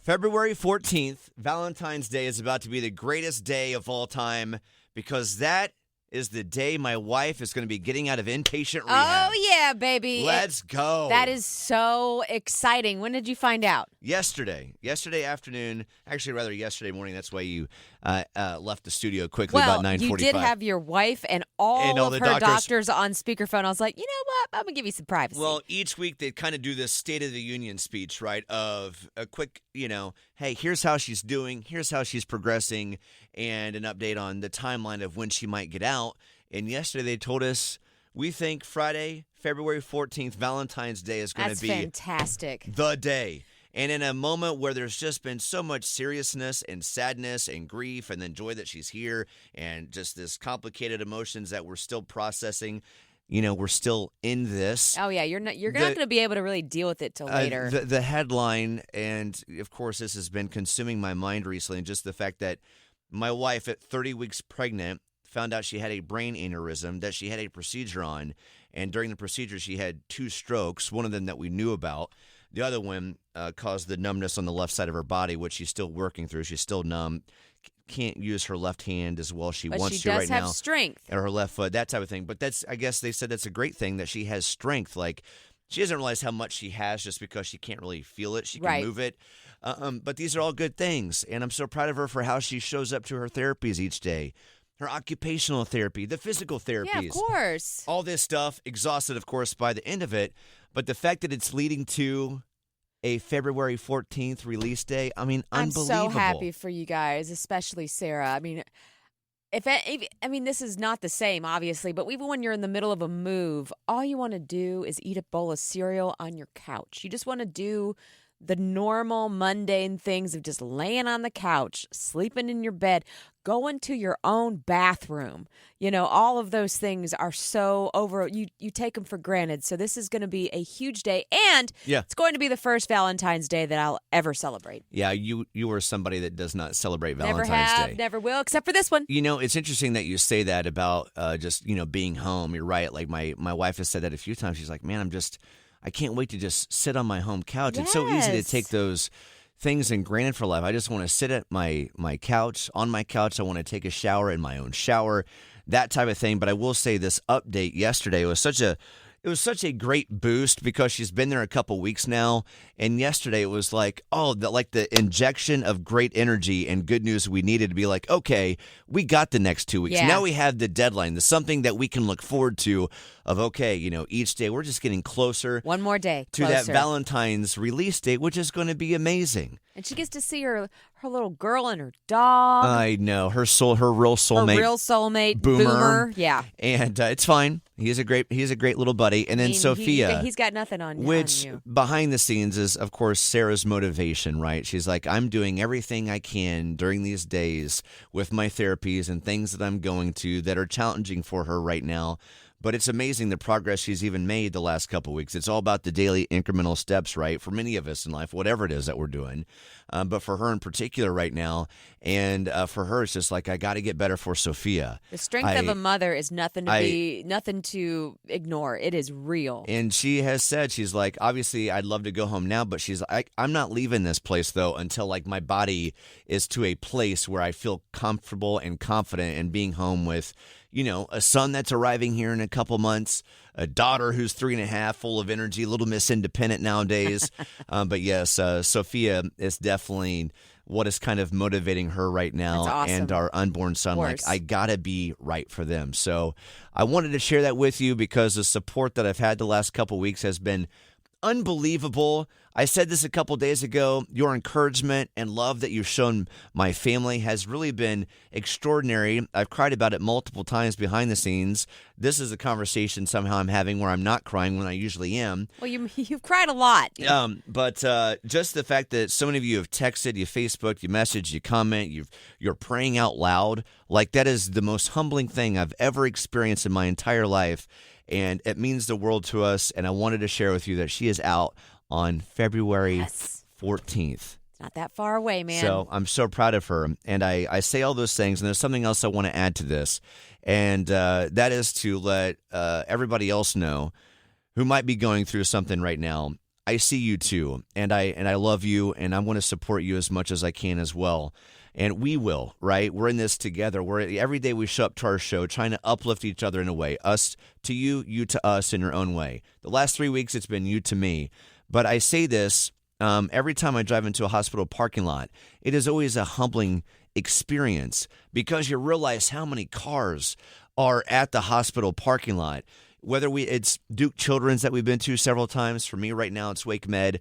February 14th, Valentine's Day is about to be the greatest day of all time because that is the day my wife is going to be getting out of inpatient rehab. Oh, yeah, baby. Let's go. That is so exciting. When did you find out? Yesterday afternoon. Actually, rather yesterday morning. That's why you left the studio quickly about 9:45. You did have your wife and all of her doctors on speakerphone. I was like, you know what? I'm going to give you some privacy. Well, each week they kind of do this State of the Union speech, right, of a quick, hey, here's how she's doing, here's how she's progressing, and an update on the timeline of when she might get out. And yesterday they told us we think Friday, February 14th, Valentine's Day is going to be fantastic. The day. And in a moment where there's just been so much seriousness and sadness and grief and then joy that she's here and just this complicated emotions that we're still processing, we're still in this. Oh, yeah. You're not going to be able to really deal with it till later. The headline, and of course this has been consuming my mind recently, and just the fact that my wife at 30 weeks pregnant found out she had a brain aneurysm that she had a procedure on. And during the procedure, she had 2 strokes, one of them that we knew about. The other one caused the numbness on the left side of her body, which she's still working through. She's still numb. Can't use her left hand as well as she wants to right now. But she does have strength. Or her left foot, that type of thing. But I guess they said that's a great thing that she has strength. Like, she doesn't realize how much she has just because she can't really feel it. She can move it. But these are all good things. And I'm so proud of her for how she shows up to her therapies each day. Her occupational therapy, the physical therapies. Yeah, of course. All this stuff, exhausted, of course, by the end of it. But the fact that it's leading to a February 14th release day, unbelievable. I'm so happy for you guys, especially Sarah. This is not the same, obviously, but even when you're in the middle of a move, all you want to do is eat a bowl of cereal on your couch. You just want to do the normal, mundane things of just laying on the couch, sleeping in your bed, going to your own bathroom. All of those things are so over. You take them for granted. So this is going to be a huge day, and It's going to be the first Valentine's Day that I'll ever celebrate. Yeah, you are somebody that does not celebrate Valentine's Day. Never have, Day. never will, except for this one. It's interesting that you say that about just being home. You're right. Like my wife has said that a few times. She's like, man, I can't wait to just sit on my home couch. Yes. It's so easy to take those things and granted for life. I just want to sit at my couch, on my couch. I want to take a shower in my own shower, that type of thing. But I will say this update yesterday was such a great boost because she's been there a couple weeks now. And yesterday it was like, the injection of great energy and good news we needed to be like, okay, we got the next 2 weeks. Yeah. Now we have the deadline. There's something that we can look forward to of, okay, each day we're just getting closer. One more day. To that Valentine's release date, which is going to be amazing. And she gets to see her little girl and her dog. I know. Her real soulmate. Her real soulmate, Boomer. Yeah. And it's fine. He's a great little buddy. And then Sophia. He's got nothing on which, you. Behind the scenes is, of course, Sarah's motivation, right? She's like, I'm doing everything I can during these days with my therapies and things that I'm going to that are challenging for her right now. But it's amazing the progress she's even made the last couple of weeks. It's all about the daily incremental steps, right? For many of us in life, whatever it is that we're doing. But for her in particular right now, and for her, it's just like, I got to get better for Sophia. The strength of a mother is nothing to ignore. It is real. And she has said, she's like, obviously, I'd love to go home now, but she's like, I'm not leaving this place, though, until like my body is to a place where I feel comfortable and confident in being home with, a son that's arriving here in a couple months, a daughter who's 3.5, full of energy, a little Miss Independent nowadays. But yes, Sophia is definitely what is kind of motivating her right now. That's awesome. And our unborn son. Like, I got to be right for them. So I wanted to share that with you because the support that I've had the last couple weeks has been unbelievable. I said this a couple days ago. Your encouragement and love that you've shown my family has really been extraordinary. I've cried about it multiple times behind the scenes. This is a conversation somehow I'm having where I'm not crying when I usually am. Well, you've cried a lot. But just the fact that so many of you have texted, you Facebooked, you messaged, you comment, you're praying out loud, like that is the most humbling thing I've ever experienced in my entire life. And it means the world to us. And I wanted to share with you that she is out on February 14th. It's not that far away, man. So I'm so proud of her. And I say all those things. And there's something else I want to add to this. And that is to let everybody else know who might be going through something right now. I see you too, and I love you, and I want to support you as much as I can as well. And we will, right? We're in this together. Every day we show up to our show trying to uplift each other in a way. Us to you, you to us in your own way. The last 3 weeks, it's been you to me. But I say this every time I drive into a hospital parking lot. It is always a humbling experience because you realize how many cars are at the hospital parking lot. Whether it's Duke Children's that we've been to several times. For me right now, it's Wake Med.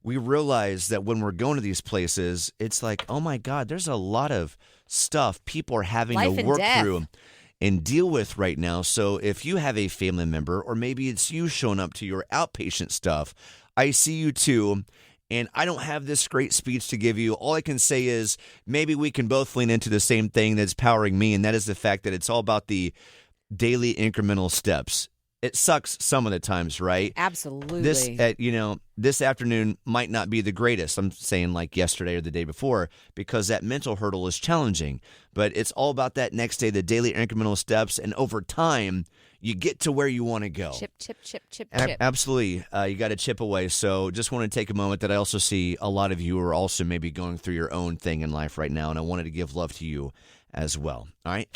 We realize that when we're going to these places, it's like, oh my God, there's a lot of stuff people are having Life to and work death. through and deal with right now. So if you have a family member, or maybe it's you showing up to your outpatient stuff, I see you too. And I don't have this great speech to give you. All I can say is maybe we can both lean into the same thing that's powering me, and that is the fact that it's all about the daily incremental steps. It sucks some of the times, right? Absolutely. This afternoon might not be the greatest. I'm saying like yesterday or the day before, because that mental hurdle is challenging. But it's all about that next day, the daily incremental steps, and over time, you get to where you want to go. Chip, chip, chip, chip, A- chip. Absolutely. You got to chip away. So just want to take a moment that I also see a lot of you are also maybe going through your own thing in life right now, and I wanted to give love to you as well. All right?